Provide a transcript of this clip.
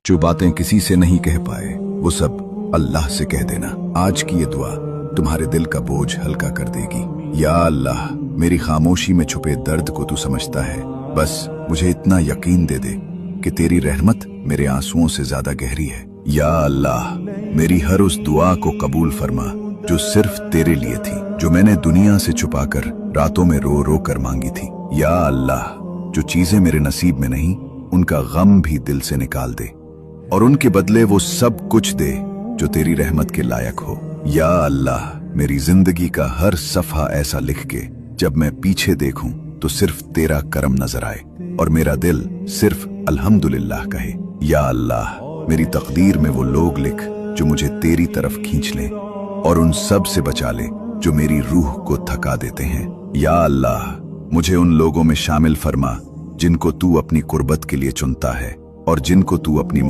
जो बातें किसी से नहीं कह पाए वो सब अल्लाह से कह देना। आज की ये दुआ तुम्हारे दिल का बोझ हल्का कर देगी। या अल्लाह, मेरी खामोशी में छुपे दर्द को तू समझता है। बस मुझे इतना यकीन दे दे कि तेरी रहमत मेरे आंसुओं से ज्यादा गहरी है। या अल्लाह, मेरी हर उस दुआ को कबूल फरमा जो सिर्फ तेरे लिए थी, जो मैंने दुनिया से छुपाकर रातों में रो रो कर मांगी थी। या अल्लाह, जो चीजें मेरे नसीब में नहीं उनका गम भी दिल से निकाल दे और उनके बदले वो सब कुछ दे जो तेरी रहमत के लायक हो। या अल्लाह, मेरी जिंदगी का हर सफा ऐसा लिख के जब मैं पीछे देखूं तो सिर्फ तेरा करम नजर आए और मेरा दिल सिर्फ अल्हम्दुलिल्लाह कहे। या अल्लाह, मेरी तकदीर में वो लोग लिख जो मुझे तेरी तरफ खींच ले और उन सब से बचा ले जो मेरी रूह को थका देते हैं। या अल्लाह, मुझे उन लोगों में शामिल फरमा जिनको तू अपनी कुर्बत के लिए चुनता है और जिनको तू अपनी